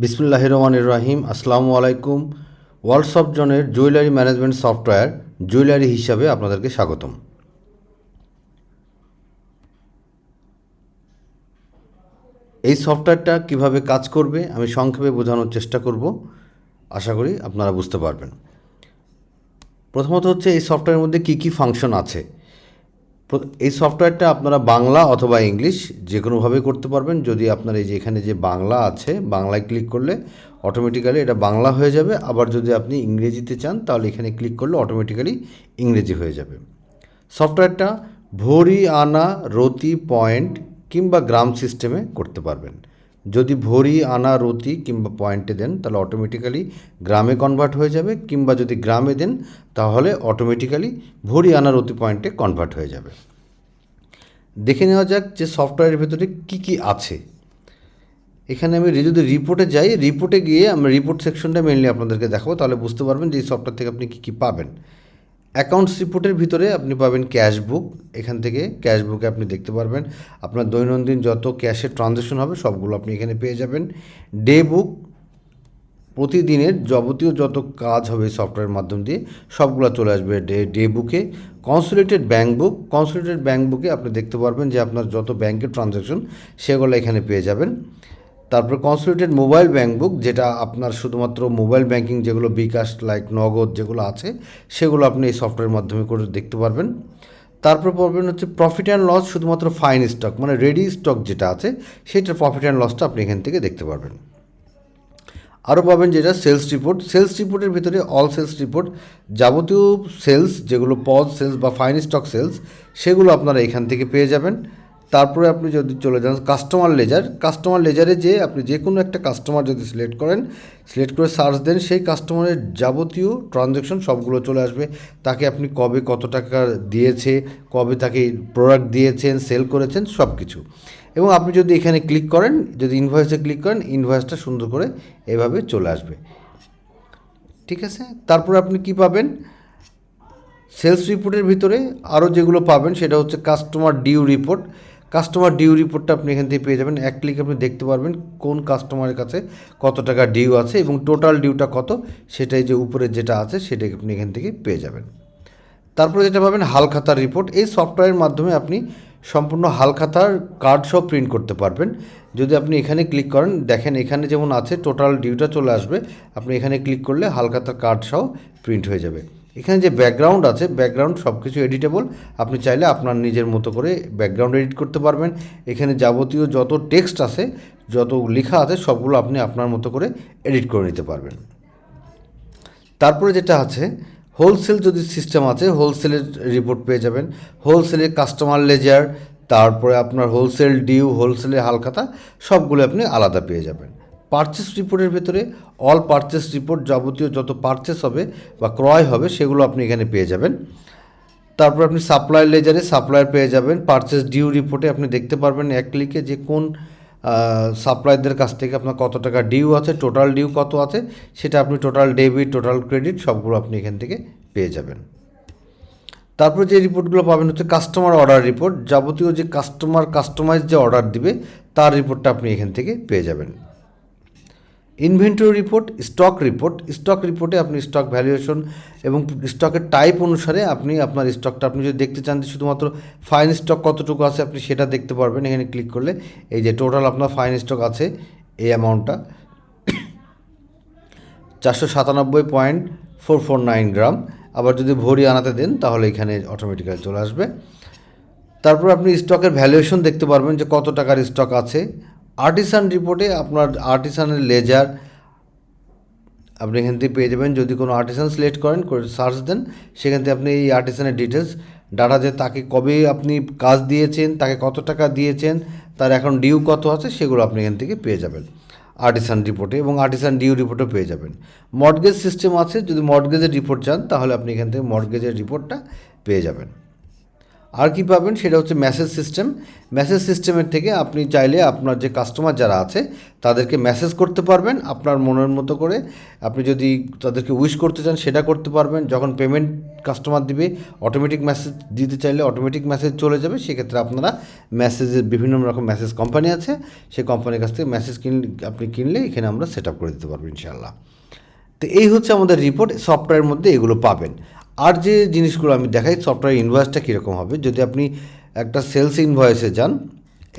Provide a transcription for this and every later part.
বিসমিল্লাহির রহমানির রহিম। আসসালামু আলাইকুম। ওয়ার্ল্ড অফ জনের জুয়েলারি ম্যানেজমেন্ট সফটওয়্যার জুয়েলারি হিসাবে আপনাদেরকে স্বাগতম। এই সফটওয়্যারটা কিভাবে কাজ করবে আমি সংক্ষেপে বোঝানোর চেষ্টা করব, আশা করি আপনারা বুঝতে পারবেন। প্রথমত হচ্ছে এই সফটওয়্যারের মধ্যে কী কী ফাংশন আছে। এই সফটওয়্যারটা আপনারা বাংলা অথবা ইংলিশ যে কোনোভাবে করতে পারবেন। যদি আপনার এই যে এখানে যে বাংলা আছে, বাংলায় ক্লিক করলে অটোমেটিক্যালি এটা বাংলা হয়ে যাবে। আবার যদি আপনি ইংরেজিতে চান তাহলে এখানে ক্লিক করলে অটোমেটিক্যালি ইংরেজি হয়ে যাবে। সফটওয়্যারটা ভরি, আনা, রতি, পয়েন্ট কিংবা গ্রাম সিস্টেমে করতে পারবেন। যদি ভরি, আনা, রতি কিংবা পয়েন্টে দেন তাহলে অটোমেটিক্যালি গ্রামে কনভার্ট হয়ে যাবে, কিংবা যদি গ্রামে দেন তাহলে অটোমেটিক্যালি ভরি, আনা, রতি পয়েন্টে কনভার্ট হয়ে যাবে। দেখে নেওয়া যাক যে সফটওয়্যারের ভেতরে কী কী আছে। এখানে আমি যদি রিপোর্টে যাই, রিপোর্টে গিয়ে আমরা রিপোর্ট সেকশনটা মেনলি আপনাদেরকে দেখাবো, তাহলে বুঝতে পারবেন যে এই সফটওয়্যার থেকে আপনি কী কী পাবেন। অ্যাকাউন্টস রিপোর্টের ভিতরে আপনি পাবেন ক্যাশ বুক। এখান থেকে ক্যাশ বুকে আপনি দেখতে পারবেন আপনার দৈনন্দিন যত ক্যাশের ট্রানজ্যাকশন হবে সবগুলো আপনি এখানে পেয়ে যাবেন। ডে বুক, প্রতিদিনের যাবতীয় যত কাজ হবে সফটওয়্যারের মাধ্যম দিয়ে সবগুলো চলে আসবে ডে বুকে। কনসোলিডেটেড ব্যাঙ্ক বুক, কনসোলিডেটেড ব্যাঙ্ক বুকে আপনি দেখতে পারবেন যে আপনার যত ব্যাংকের ট্রানজ্যাকশন সেগুলো এখানে পেয়ে যাবেন। তারপর কনসোলিডেটেড মোবাইল ব্যাঙ্ক বুক, যেটা আপনার শুধুমাত্র মোবাইল ব্যাঙ্কিং যেগুলো বিকাশ, লাইক নগদ যেগুলো আছে সেগুলো আপনি এই সফটওয়্যারের মাধ্যমে করে দেখতে পারবেন। তারপর পাবেন হচ্ছে প্রফিট অ্যান্ড লস, শুধুমাত্র ফাইন স্টক মানে রেডি স্টক যেটা আছে সেটার প্রফিট অ্যান্ড লসটা আপনি এখান থেকে দেখতে পারবেন। আরও পাবেন যেটা সেলস রিপোর্ট। সেলস রিপোর্টের ভিতরে অল সেলস রিপোর্ট, যাবতীয় সেলস যেগুলো পজ সেলস বা ফাইন স্টক সেলস সেগুলো আপনারা এখান থেকে পেয়ে যাবেন। তারপরে আপনি যদি চলে যান কাস্টমার লেজার, কাস্টমার লেজারে যে আপনি যে কোনো একটা কাস্টমার যদি সিলেক্ট করেন, সিলেক্ট করে সার্চ দেন, সেই কাস্টমারের যাবতীয় ট্রানজ্যাকশন সবগুলো চলে আসবে। তাকে আপনি কবে কত টাকা দিয়েছে, কবে তাকে প্রোডাক্ট দিয়েছেন, সেল করেছেন, সব কিছু। এবং আপনি যদি এখানে ক্লিক করেন, যদি ইনভয়েসে ক্লিক করেন, ইনভয়েসটা সুন্দর করে এভাবে চলে আসবে। ঠিক আছে, তারপরে আপনি কি পাবেন সেলস রিপোর্টের ভিতরে আরও যেগুলো পাবেন সেটা হচ্ছে customer due report. Customer due রিপোর্টটা আপনি এখান থেকে পেয়ে যাবেন। এক ক্লিক আপনি দেখতে পারবেন কোন কাস্টমারের কাছে কত টাকা ডিউ আছে এবং টোটাল ডিউটা কত, সেটাই যে উপরে যেটা আছে সেটাকে আপনি এখান থেকে পেয়ে যাবেন। তারপরে যেটা পাবেন হালখাতার রিপোর্ট। এই সফটওয়্যারের মাধ্যমে আপনি সম্পূর্ণ হালখাতার কার্ড সহ প্রিন্ট করতে পারবেন। যদি আপনি এখানে ক্লিক করেন, দেখেন এখানে যেমন আছে টোটাল ডিউটা চলে আসবে, আপনি এখানে ক্লিক করলে হালখাতার কার্ড সহ প্রিন্ট হয়ে যাবে। এখানে যে ব্যাকগ্রাউন্ড আছে, ব্যাকগ্রাউন্ড সব কিছু এডিটেবল, আপনি চাইলে আপনার নিজের মতো করে ব্যাকগ্রাউন্ড এডিট করতে পারবেন। এখানে যাবতীয় যত টেক্সট আছে, যত লেখা আছে সবগুলো আপনি আপনার মতো করে এডিট করে নিতে পারবেন। তারপরে যেটা আছে হোলসেল, যদি সিস্টেম আছে হোলসেলের রিপোর্ট পেয়ে যাবেন। হোলসেলের কাস্টমার লেজার, তারপরে আপনার হোলসেল ডিউ, হোলসেলের হালখাতা সবগুলো আপনি আলাদা পেয়ে যাবেন। পারচেস রিপোর্টের ভেতরে অল পারচেস রিপোর্ট, যাবতীয় যত পারচেস হবে বা ক্রয় হবে সেগুলো আপনি এখানে পেয়ে যাবেন। তারপর আপনি সাপ্লায়ার লেজারে সাপ্লায়ার পেয়ে যাবেন। পারচেস ডিউ রিপোর্টে আপনি দেখতে পারবেন এক ক্লিকে যে কোন সাপ্লায়ারদের কাছ থেকে আপনার কত টাকা ডিউ আছে, টোটাল ডিউ কত আছে, সেটা আপনি টোটাল ডেবিট, টোটাল ক্রেডিট সবগুলো আপনি এখান থেকে পেয়ে যাবেন। তারপর যে রিপোর্টগুলো পাবেন হচ্ছে কাস্টমার অর্ডার রিপোর্ট, যাবতীয় যে কাস্টমাইজ যে অর্ডার দিবে তার রিপোর্টটা আপনি এখান থেকে পেয়ে যাবেন। Inventory report, stock report, stock রিপোর্টে আপনি স্টক ভ্যালুয়েশন এবং স্টকের টাইপ অনুসারে আপনি আপনার স্টকটা, আপনি যদি দেখতে চান যে শুধুমাত্র ফাইন স্টক কতটুকু আছে আপনি সেটা দেখতে পারবেন। এখানে ক্লিক করলে এই যে টোটাল আপনার ফাইন স্টক আছে এই অ্যামাউন্টটা 497.449 গ্রাম। আবার যদি ভরি আনাতে দেন তাহলে এখানে অটোমেটিক্যালি চলে আসবে। তারপর আপনি স্টকের ভ্যালুয়েশন দেখতে পারবেন যে কত টাকার স্টক আছে। আর্টিসান রিপোর্টে আপনার আর্টিসানের লেজার আপনি এখান থেকে পেয়ে যাবেন। যদি কোনো আর্টিসান সিলেক্ট করেন, করে সার্চ দেন, সেখান থেকে আপনি এই আর্টিসানের ডিটেলস ডাটা, যে তাকে কবে আপনি কাজ দিয়েছেন, তাকে কত টাকা দিয়েছেন, তার এখন ডিউ কত আছে সেগুলো আপনি এখান থেকে পেয়ে যাবেন আর্টিসান রিপোর্টে, এবং আর্টিসান ডিউ রিপোর্টও পেয়ে যাবেন। মর্টগেজ সিস্টেম আছে, যদি মর্টগেজের রিপোর্ট চান তাহলে আপনি এখান থেকে মর্টগেজের রিপোর্টটা পেয়ে যাবেন। আর কি পাবেন সেটা হচ্ছে মেসেজ সিস্টেম। মেসেজ সিস্টেমের থেকে আপনি চাইলে আপনার যে কাস্টমার যারা আছে তাদেরকে মেসেজ করতে পারবেন আপনার মনের মতো করে। আপনি যদি তাদেরকে উইশ করতে চান সেটা করতে পারবেন। যখন পেমেন্ট কাস্টমার দিবে অটোমেটিক মেসেজ দিতে চাইলে অটোমেটিক মেসেজ চলে যাবে। সেক্ষেত্রে আপনারা মেসেজের বিভিন্ন রকম মেসেজ কোম্পানি আছে, সেই কোম্পানির কাছ থেকে মেসেজ আপনি কিনলে এখানে আমরা সেট আপ করে দিতে পারবো ইনশাআল্লাহ। তো এই হচ্ছে আমাদের রিপোর্ট। সফটওয়্যারের মধ্যে এগুলো পাবেন। আর যে জিনিসগুলো আমি দেখাই সফটওয়্যার ইনভয়েসটা কীরকম হবে, যদি আপনি একটা সেলস ইনভয়েসে যান,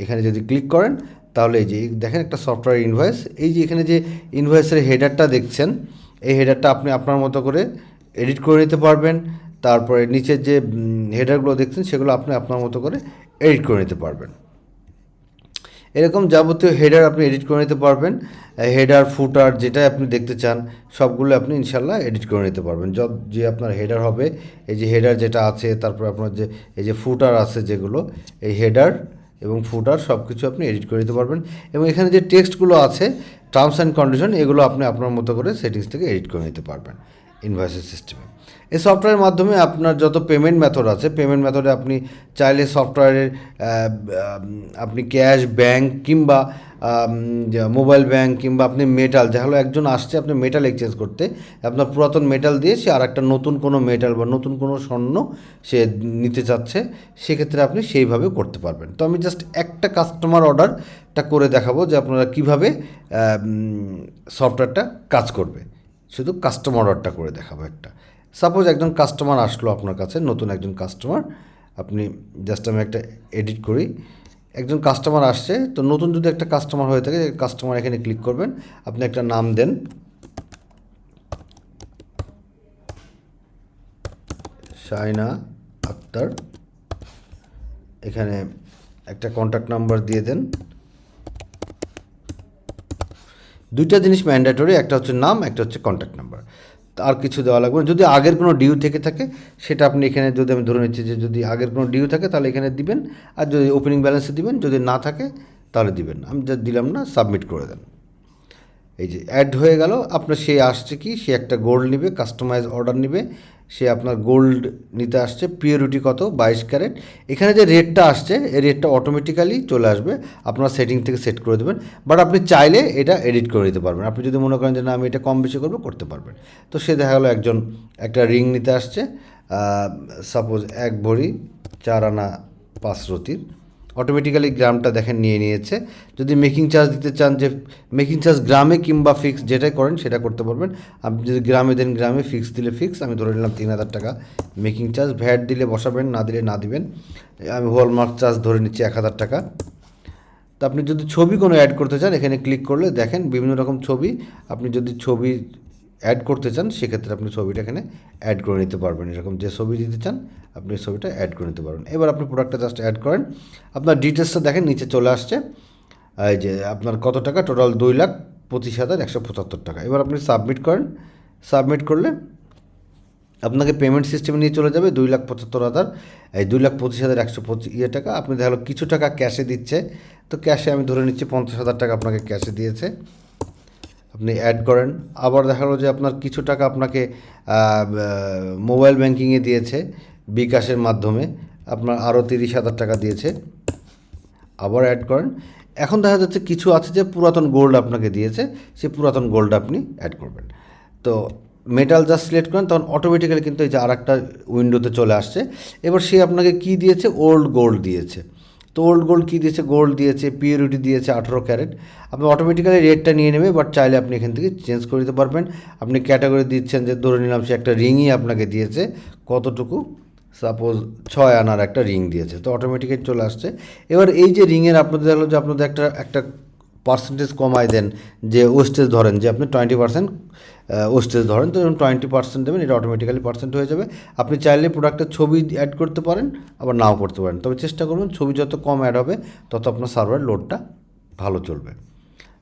এখানে যদি ক্লিক করেন তাহলে এই যে দেখেন একটা সফটওয়্যার ইনভয়েস। এই যে এখানে যে ইনভয়েসের হেডারটা দেখছেন, এই হেডারটা আপনি আপনার মতো করে এডিট করে নিতে পারবেন। তারপরে নিচের যে হেডারগুলো দেখছেন সেগুলো আপনি আপনার মতো করে এডিট করে নিতে পারবেন। এরকম যাবতীয় হেডার আপনি এডিট করে নিতে পারবেন। হেডার ফুটার যেটা আপনি দেখতে চান সবগুলো আপনি ইনশাল্লাহ এডিট করে নিতে পারবেন। যে আপনার হেডার হবে, এই যে হেডার যেটা আছে, তারপর আপনার যে এই যে ফুটার আছে যেগুলো, এই হেডার এবং ফুটার সব কিছু আপনি এডিট করে নিতে পারবেন। এবং এখানে যে টেক্সটগুলো আছে টার্মস অ্যান্ড কন্ডিশন, এগুলো আপনি আপনার মতো করে সেটিংস থেকে এডিট করে নিতে পারবেন ইনভয়েসের সিস্টেমে। এই সফটওয়্যারের মাধ্যমে আপনার যত পেমেন্ট মেথড আছে, পেমেন্ট মেথডে আপনি চাইলে সফটওয়্যারের আপনি ক্যাশ, ব্যাংক কিংবা মোবাইল ব্যাংক কিংবা আপনি মেটাল, যা হলো একজন আসছে আপনি মেটাল এক্সচেঞ্জ করতে, আপনার পুরাতন মেটাল দিয়ে সে আর একটা নতুন কোনো মেটাল বা নতুন কোনো স্বর্ণ সে নিতে চাচ্ছে, সেক্ষেত্রে আপনি সেইভাবে করতে পারবেন। তো আমি জাস্ট একটা কাস্টমার অর্ডারটা করে দেখাবো যে আপনারা কীভাবে সফটওয়্যারটা কাজ করবে। শুধু কাস্টমার অর্ডারটা করে দেখাবো একটা। সাপোজ একজন কাস্টমার আসলো আপনার কাছে, নতুন একজন কাস্টমার, আপনি জাস্ট আমি একটা এডিট করি। একজন কাস্টমার আসছে, তো নতুন যদি একটা কাস্টমার হয়ে থাকে, কাস্টমার এখানে ক্লিক করবেন, আপনি একটা নাম দেন, শাইনা আক্তার, এখানে একটা কন্ট্যাক্ট নাম্বার দিয়ে দেন। দুইটা জিনিস ম্যান্ডেটরি, একটা হচ্ছে নাম, একটা হচ্ছে কন্ট্যাক্ট নাম্বার। আর কিছু দেওয়া লাগবে না। যদি আগের কোনো ডিউ থেকে থাকে সেটা আপনি এখানে, যদি আমি ধরে নিচ্ছি যে যদি আগের কোনো ডিউ থাকে তাহলে এখানে দিবেন, আর যদি ওপেনিং ব্যালেন্সে দিবেন, যদি না থাকে তাহলে দিবেন। আমি যা দিলাম না, সাবমিট করে দেন। এই যে অ্যাড হয়ে গেল। আপনার সে আসছে কি, সে একটা গোল্ড নেবে, কাস্টমাইজ অর্ডার নেবে, সে আপনার গোল্ড নিতে আসছে। পিওরিটি কত, 22 ক্যারেট। এখানে যে রেটটা আসছে এই রেটটা অটোমেটিক্যালি চলে আসবে, আপনার সেটিং থেকে সেট করে দেবেন। বাট আপনি চাইলে এটা এডিট করে দিতে পারবেন। আপনি যদি মনে করেন যে না আমি এটা কম বেশি করবো, করতে পারবেন। তো সে দেখা গেলো একজন একটা রিং নিতে আসছে, সাপোজ 1 ভরি 4 আনা 5 রতির, অটোমেটিক্যালি গ্রামটা দেখেন নিয়ে নিয়েছে। যদি মেকিং চার্জ দিতে চান, যে মেকিং চার্জ গ্রামে কিংবা ফিক্স যেটাই করেন সেটা করতে পারবেন। আপনি যদি গ্রামে দেন গ্রামে, ফিক্স দিলে ফিক্স, আমি ধরে নিলাম 3000 টাকা মেকিং চার্জ। ভ্যাট দিলে বসাবেন, না দিলে না দিবেন। আমি হলমার্ক চার্জ ধরে নিচ্ছি 1000 টাকা। তো আপনি যদি ছবি কোনো অ্যাড করতে চান, এখানে ক্লিক করলে দেখেন বিভিন্ন রকম ছবি। আপনি যদি ছবি অ্যাড করতে চান সেক্ষেত্রে আপনি ছবিটা এখানে অ্যাড করে নিতে পারবেন। এরকম যে ছবি দিতে চান আপনি ছবিটা অ্যাড করে নিতে পারবেন। এবার আপনি প্রোডাক্টটা জাস্ট অ্যাড করেন, আপনার ডিটেলসটা দেখেন নিচে চলে আসছে। এই যে আপনার কত টাকা, টোটাল 2,25,175 টাকা। এবার আপনি সাবমিট করেন। সাবমিট করলে আপনাকে পেমেন্ট সিস্টেমে নিয়ে চলে যাবে 2,75,000, এই 2,25,125 টাকা। আপনি দেখা গেলো কিছু টাকা ক্যাশে দিচ্ছে, তো ক্যাশে আমি ধরে নিচ্ছি 50,000 টাকা আপনাকে ক্যাশে দিয়েছে। আপনি অ্যাড করেন। আবার দেখা গেলো যে আপনার কিছু টাকা আপনাকে মোবাইল ব্যাঙ্কিংয়ে দিয়েছে বিকাশের মাধ্যমে, আপনার আরও 30,000 টাকা দিয়েছে। আবার অ্যাড করেন। এখন দেখা যাচ্ছে কিছু আছে যে পুরাতন গোল্ড আপনাকে দিয়েছে, সেই পুরাতন গোল্ড আপনি অ্যাড করবেন। তো মেটাল জাস্ট সিলেক্ট করেন, তখন অটোমেটিক্যালি কিন্তু এই যে আর একটা উইন্ডোতে চলে আসছে। এবার সে আপনাকে কী দিয়েছে, ওল্ড গোল্ড দিয়েছে। তো ওল্ড গোল্ড কী দিয়েছে, গোল্ড দিয়েছে, পিওরিটি দিয়েছে 18 ক্যারেট। আপনি অটোমেটিক্যালি রেটটা নিয়ে নেবে, বাট চাইলে আপনি এখান থেকে চেঞ্জ করে দিতে পারবেন। আপনি ক্যাটাগরি দিচ্ছেন, যে ধরে নিলাম সে একটা রিংই আপনাকে দিয়েছে, কতটুকু, সাপোজ 6 আনার একটা রিং দিয়েছে, তো অটোমেটিক্যালি চলে আসছে। এবার এই যে রিংয়ের আপনাদের হলো যে আপনাদের একটা পার্সেন্টেজ কমায় দেন, যে ওয়েস্টেজ ধরেন, যে আপনি 20% ওয়েস্টেজ ধরেন, তো 20% দেবেন, এটা অটোমেটিক্যালি পার্সেন্ট হয়ে যাবে। আপনি চাইলে প্রোডাক্টের ছবি অ্যাড করতে পারেন, আবার নাও করতে পারেন, তবে চেষ্টা করবেন ছবি যত কম অ্যাড হবে তত আপনার সার্ভার লোডটা ভালো চলবে।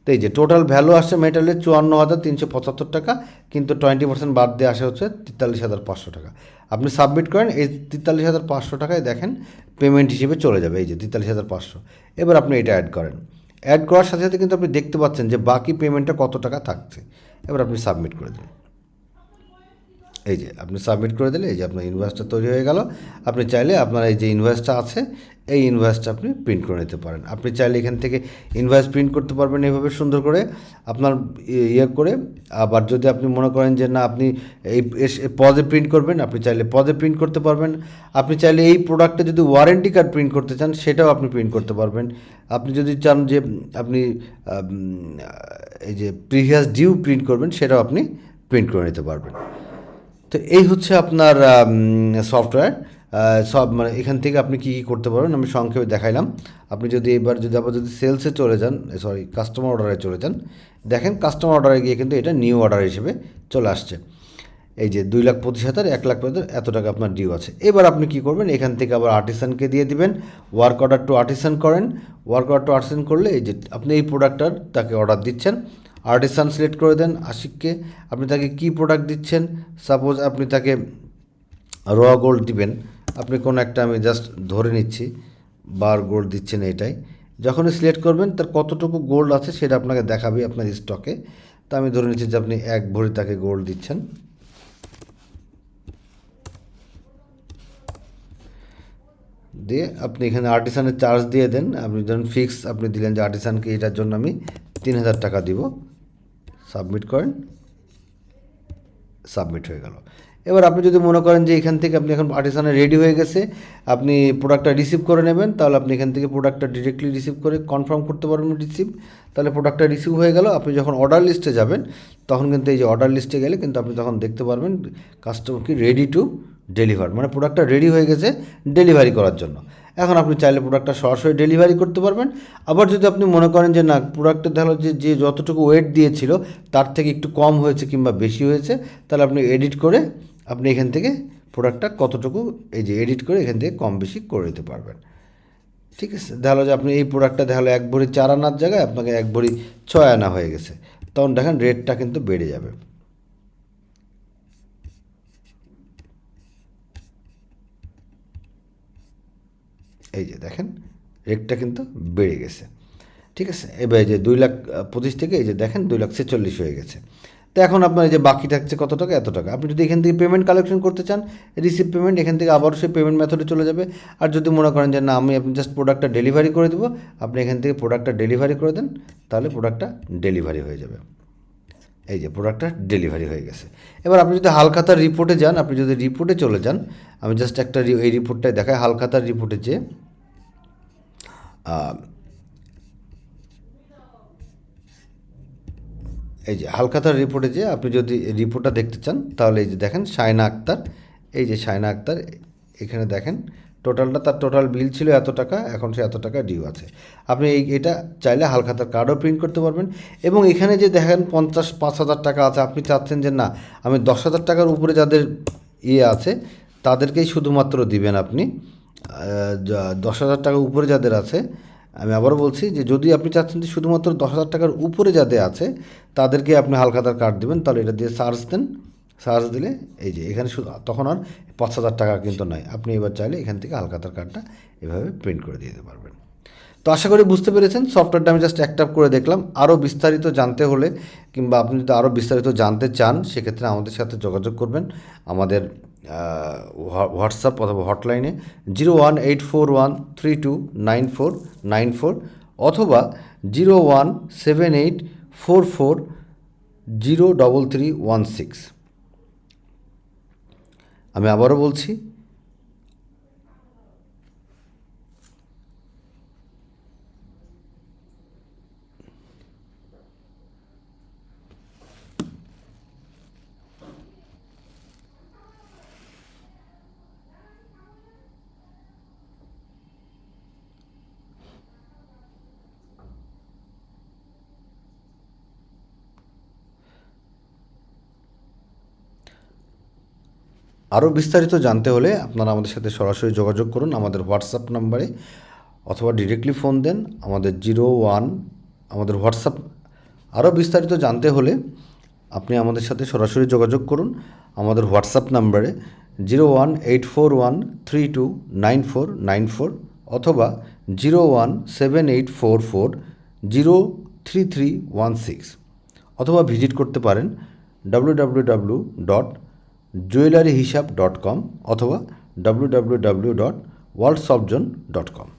তো এই যে টোটাল ভ্যালু আসছে মেটালের 54,375 টাকা, কিন্তু 20% বাদ দিয়ে আসে হচ্ছে 43,500 টাকা। আপনি সাবমিট করেন, এই 43,500 টাকায় দেখেন পেমেন্ট হিসেবে চলে যাবে, এই যে 43,500। এবার আপনি এটা অ্যাড করেন। অ্যাড করার সাথে সাথে কিন্তু আপনি দেখতে পাচ্ছেন যে বাকি পেমেন্টটা কত টাকা থাকছে। এবার আপনি সাবমিট করে দিন। এই যে আপনি সাবমিট করে দিলে এই যে আপনার ইনভয়েসটা তৈরি হয়ে গেল। আপনি চাইলে আপনার এই যে ইনভয়েসটা আছে এই ইনভয়েসটা আপনি প্রিন্ট করে নিতে পারেন। আপনি চাইলে এখান থেকে ইনভয়েস প্রিন্ট করতে পারবেন এইভাবে সুন্দর করে আপনার ইয়ে করে। আবার যদি আপনি মনে করেন যে না আপনি এই পজে প্রিন্ট করবেন, আপনি চাইলে পজে প্রিন্ট করতে পারবেন। আপনি চাইলে এই প্রোডাক্টে যদি ওয়ারেন্টি কার্ড প্রিন্ট করতে চান সেটাও আপনি প্রিন্ট করতে পারবেন। আপনি যদি চান যে আপনি এই যে প্রিভিয়াস ডিউ প্রিন্ট করবেন সেটাও আপনি প্রিন্ট করে নিতে পারবেন। তো এই হচ্ছে আপনার সফটওয়্যার। সব মানে এখান থেকে আপনি কী কী করতে পারবেন আমি সংক্ষেপে দেখাইলাম। আপনি যদি এবার যদি আবার যদি সেলসে চলে যান, সরি কাস্টমার অর্ডারে চলে যান, দেখেন কাস্টমার অর্ডারে গিয়ে কিন্তু এটা নিউ অর্ডার হিসেবে চলে আসছে। এই যে 2,25,000, 1,00,000 এত টাকা আপনার ডিউ আছে। এবার আপনি কি করবেন, এখান থেকে আবার আর্টিসানকে দিয়ে দিবেন। ওয়ার্ক অর্ডার টু আর্টিসান করেন। ওয়ার্ক অর্ডার টু আর্টিসান করলে এই যে আপনি এই প্রোডাক্টটার তাকে অর্ডার দিচ্ছেন। আর্টিসান সিলেক্ট করে দেন আশিককে। আপনি তাকে কি প্রোডাক্ট দিচ্ছেন, সাপোজ আপনি তাকে র গোল্ড দিবেন। আপনি কোনো একটা, আমি জাস্ট ধরে নিচ্ছি, বার গোল্ড দিচ্ছেন এটাই। যখনই সিলেক্ট করবেন তার কতটুকু গোল্ড আছে সেটা আপনাকে দেখাবে আপনার স্টকে। তো আমি ধরে নিচ্ছি যে আপনি 1 ভরি তাকে গোল্ড দিচ্ছেন। দিয়ে আপনি এখানে আর্টিসানের চার্জ দিয়ে দেন। আপনি ধরুন ফিক্স আপনি দিলেন যে আর্টিসানকে এটার জন্য আমি 3,000 টাকা দিব। সাবমিট করেন, সাবমিট হয়ে গেল। এবার আপনি যদি মনে করেন যে এখান থেকে আপনি এখন আর্টিসানে রেডি হয়ে গেছে, আপনি প্রোডাক্টটা রিসিভ করে নেবেন, তাহলে আপনি এখান থেকে প্রোডাক্টটা ডিরেক্টলি রিসিভ করে কনফার্ম করতে পারবেন রিসিভ। তাহলে প্রোডাক্টটা রিসিভ হয়ে গেল। আপনি যখন অর্ডার লিস্টে যাবেন তখন কিন্তু এই যে অর্ডার লিস্টে গেলে কিন্তু আপনি তখন দেখতে পারবেন কাস্টমার কি রেডি টু ডেলিভার, মানে প্রোডাক্টটা রেডি হয়ে গেছে ডেলিভারি করার জন্য। এখন আপনি চাইলে প্রোডাক্টটা সরাসরি ডেলিভারি করতে পারবেন। আবার যদি আপনি মনে করেন যে না প্রোডাক্টের ধরো যে যতটুকু ওয়েট দিয়েছিল তার থেকে একটু কম হয়েছে কিংবা বেশি হয়েছে, তাহলে আপনি এডিট করে আপনি এখান থেকে প্রোডাক্টটা কতটুকু এই যে এডিট করে এখান থেকে কম বেশি করে দিতে পারবেন। ঠিক আছে, দেখা যে আপনি এই প্রোডাক্টটা দেখা 1 ভরি 4 আনার জায়গায় আপনাকে 1 ভরি 6 আনা হয়ে গেছে, তখন দেখেন রেটটা কিন্তু বেড়ে যাবে। এই যে দেখেন রেটটা কিন্তু বেড়ে গেছে। ঠিক আছে, এবার এই যে 2,25,000 থেকে এই যে দেখেন 2,46,000 হয়ে গেছে। তো এখন আপনার এই যে বাকি থাকছে কত টাকা, এত টাকা। আপনি যদি এখান থেকে পেমেন্ট কালেকশন করতে চান, রিসিভ পেমেন্ট, এখান থেকে আবারও সেই পেমেন্ট মেথডে চলে যাবে। আর যদি মনে করেন যে না আপনি জাস্ট প্রোডাক্টটা ডেলিভারি করে দেবো, আপনি এখান থেকে প্রোডাক্টটা ডেলিভারি করে দেন, তাহলে প্রোডাক্টটা ডেলিভারি হয়ে যাবে। এই যে প্রোডাক্টটা ডেলিভারি হয়ে গেছে। এবার আপনি যদি হালখাতার রিপোর্টে যান, আপনি যদি রিপোর্টে চলে যান, আমি জাস্ট একটা এই রিপোর্টটাই দেখাই। হালখাতার রিপোর্টে যে এই যে হালখাতার রিপোর্টে যে আপনি যদি রিপোর্টটা দেখতে চান, তাহলে এই যে দেখেন শায়না আক্তার, এই যে শায়না আক্তার এখানে দেখেন টোটালটা, তার টোটাল বিল ছিল এত টাকা, এখন সে এত টাকা ডিউ আছে। আপনি এটা চাইলে হালখাতার কার্ডও প্রিন্ট করতে পারবেন। এবং এখানে যে দেখেন 55,000 টাকা আছে, আপনি চাচ্ছেন যে না আমি 10,000 টাকার উপরে যাদের আছে তাদেরকেই শুধুমাত্র দিবেন আপনি। 10,000 টাকার উপরে যাদের আছে, আমি আবারও বলছি যে যদি আপনি চাচ্ছেন যে শুধুমাত্র 10,000 টাকার উপরে যাদের আছে তাদেরকে আপনি হালখাতার কার্ড দেবেন, তাহলে এটা দিয়ে সার্চ দেন। সার্চ দিলে এই যে এখানে শুধু তখন আর 5,000 টাকা কিন্তু নয়, আপনি এবার চাইলে এখান থেকে হালখাতার কার্ডটা এভাবে প্রিন্ট করে দিয়ে দিতে পারবেন। তো আশা করি বুঝতে পেরেছেন। সফটওয়্যারটা আমি জাস্ট একটা দেখলাম। আরও বিস্তারিত জানতে হলে কিংবা আপনি যদি আরও বিস্তারিত জানতে চান সেক্ষেত্রে আমাদের সাথে যোগাযোগ করবেন আমাদের হোয়াটসঅ্যাপ অথবা হটলাইনে 018413294994 অথবা 017844033316। আমি আবারও বলছি, আরও বিস্তারিত জানতে হলে আপনারা আমাদের সাথে সরাসরি যোগাযোগ করুন আমাদের হোয়াটসঅ্যাপ নাম্বারে, অথবা ডিরেক্টলি ফোন দেন আমাদের 01 আমাদের হোয়াটসঅ্যাপ। আরও বিস্তারিত জানতে হলে আপনি আমাদের সাথে সরাসরি যোগাযোগ করুন আমাদের হোয়াটসঅ্যাপ নাম্বারে 018413294994 অথবা 017844033316 অথবা ভিজিট করতে পারেন www.ecom jewelleryhisab.com অথবা www.worldsoftzone.com।